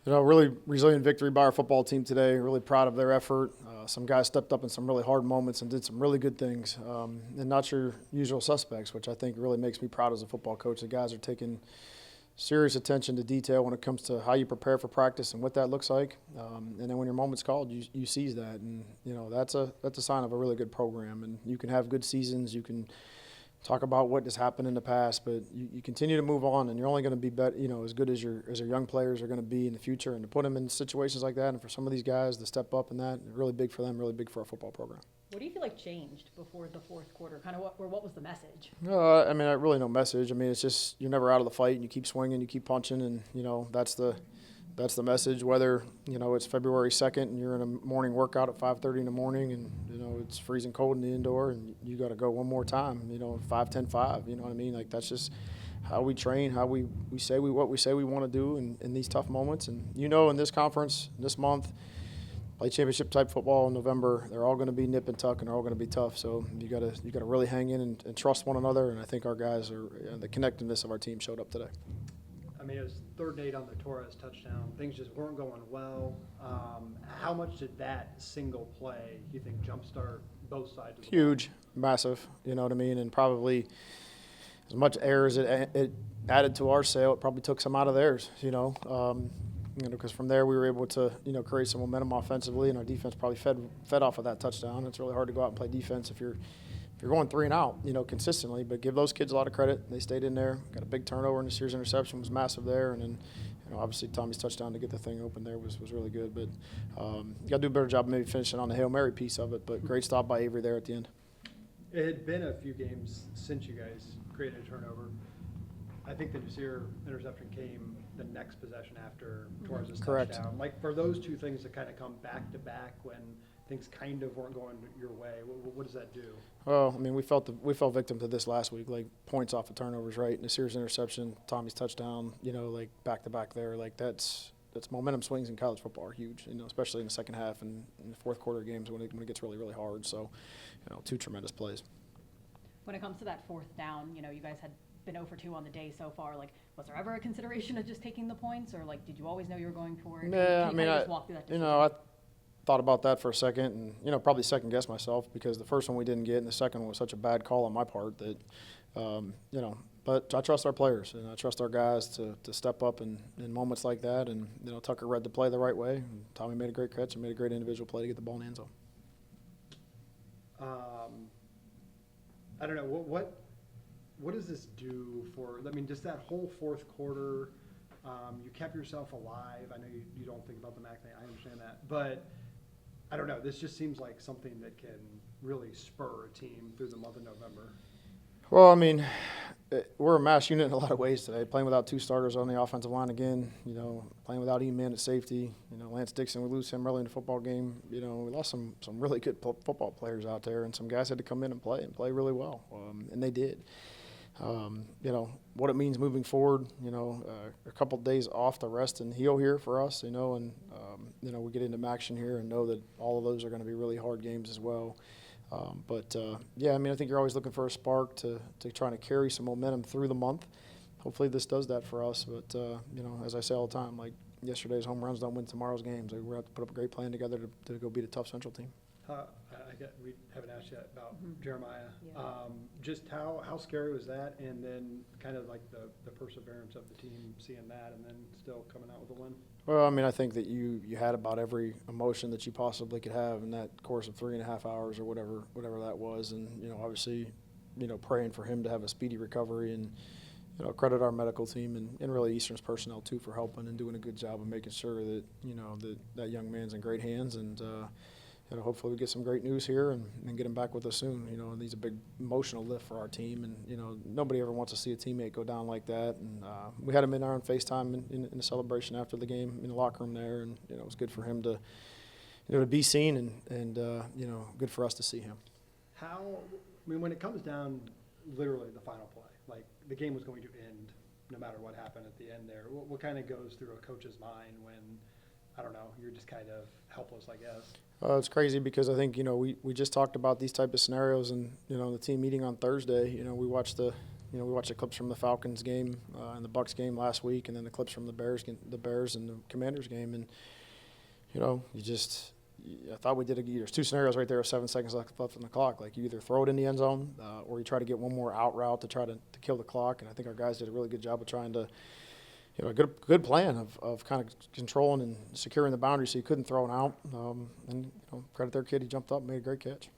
Really resilient victory by our football team today. Really proud of their effort. Some guys stepped up in some really hard moments and did some really good things, and not your usual suspects, which I think really makes me proud as a football coach. The guys are taking serious attention to detail when it comes to how you prepare for practice and what that looks like. And then when your moment's called, you seize that, and that's a sign of a really good program. And you can have good seasons. You can talk about what has happened in the past, but you continue to move on, and you're only going to be as good as your young players are going to be in the future. And to put them in situations like that, and for some of these guys to step up in that, really big for them, really big for our football program. What do you feel like changed before the fourth quarter? Kind of what was the message? I really no message. It's just you're never out of the fight, and you keep swinging, you keep punching, and that's the message. Whether it's February 2nd and you're in a morning workout at 5:30 in the morning, and it's freezing cold in the indoor, and you got to go one more time. 5, 10, 5. You know what I mean? Like that's just how we train, how we say what we say we want to do in these tough moments. And in this conference this month, play championship type football in November. They're all going to be nip and tuck, and they're all going to be tough. So you got to really hang in and trust one another. And I think our guys are the connectiveness of our team showed up today. It was 3rd and 8 on the Torres touchdown. Things just weren't going well. How much did that single play, you think, jumpstart both sides of the Huge, massive, you know what I mean? And probably as much air as it added to our sail, it probably took some out of theirs, because from there we were able to, create some momentum offensively, and our defense probably fed off of that touchdown. It's really hard to go out and play defense if you're going 3 and out, consistently. But give those kids a lot of credit. They stayed in there. Got a big turnover, and this year's interception was massive there. And then, obviously Tommy's touchdown to get the thing open there was really good. But you got to do a better job of maybe finishing on the Hail Mary piece of it. But great stop by Avery there at the end. It had been a few games since you guys created a turnover. I think the Nasir interception came the next possession after Torres' touchdown. Like, for those two things to kind of come back to back when things kind of weren't going your way, what does that do? Well, we fell victim to this last week, like points off of turnovers, right? Nasir's interception, Tommy's touchdown, like back to back there, like that's momentum swings in college football are huge, especially in the second half and in the fourth quarter games when it gets really, really hard. So, 2 tremendous plays. When it comes to that 4th down, you guys had been 0 for 2 on the day so far. Like, was there ever a consideration of just taking the points, or like, did you always know you were going for it? Yeah, just walk through that decision? I thought about that for a second, and probably second guessed myself because the first one we didn't get, and the second one was such a bad call on my part that, But I trust our players, and I trust our guys to step up in moments like that. And Tucker read the play the right way, and Tommy made a great catch and made a great individual play to get the ball in the end zone. I don't know what does this do for? Just that whole fourth quarter. You kept yourself alive. I know you don't think about the MAC thing. I understand that, but I don't know. This just seems like something that can really spur a team through the month of November. Well, we're a mass unit in a lot of ways today. Playing without 2 starters on the offensive line again. Playing without E-Man at safety. Lance Dixon, we lose him early in the football game. We lost some really good football players out there, and some guys had to come in and play really well, and they did. What it means moving forward, a couple of days off to rest and heal here for us, and we get into action here and know that all of those are going to be really hard games as well. I think you're always looking for a spark to try to carry some momentum through the month. Hopefully this does that for us. But, as I say all the time, like yesterday's home runs don't win tomorrow's games. We're going to have to put up a great plan together to go beat a tough Central team. We haven't asked yet about Jeremiah. Yeah. Just how scary was that? And then kind of like the perseverance of the team, seeing that, and then still coming out with a win? Well, I think that you had about every emotion that you possibly could have in that course of 3.5 hours or whatever that was. And, obviously, praying for him to have a speedy recovery, and, credit our medical team and really Eastern's personnel too for helping and doing a good job of making sure that, that young man's in great hands. And, hopefully we get some great news here and get him back with us soon. And he's a big emotional lift for our team, and nobody ever wants to see a teammate go down like that. And we had him in our FaceTime in the celebration after the game in the locker room there, and it was good for him to to be seen and good for us to see him. When it comes down, literally the final play, like the game was going to end no matter what happened at the end there. What kind of goes through a coach's mind when, I don't know, you're just kind of helpless, I guess? It's crazy because I think, we just talked about these type of scenarios and, the team meeting on Thursday. We watched the You know, we watched the clips from the Falcons game and the Bucks game last week, and then the clips from the Bears and the Commanders game, and you know, I thought we did. There's two scenarios right there with 7 seconds left on the clock. Like you either throw it in the end zone or you try to get one more out route to try to kill the clock. And I think our guys did a really good job of trying to, you know, a good plan of kind of controlling and securing the boundary so you couldn't throw it out. And you know, credit their kid, he jumped up and made a great catch.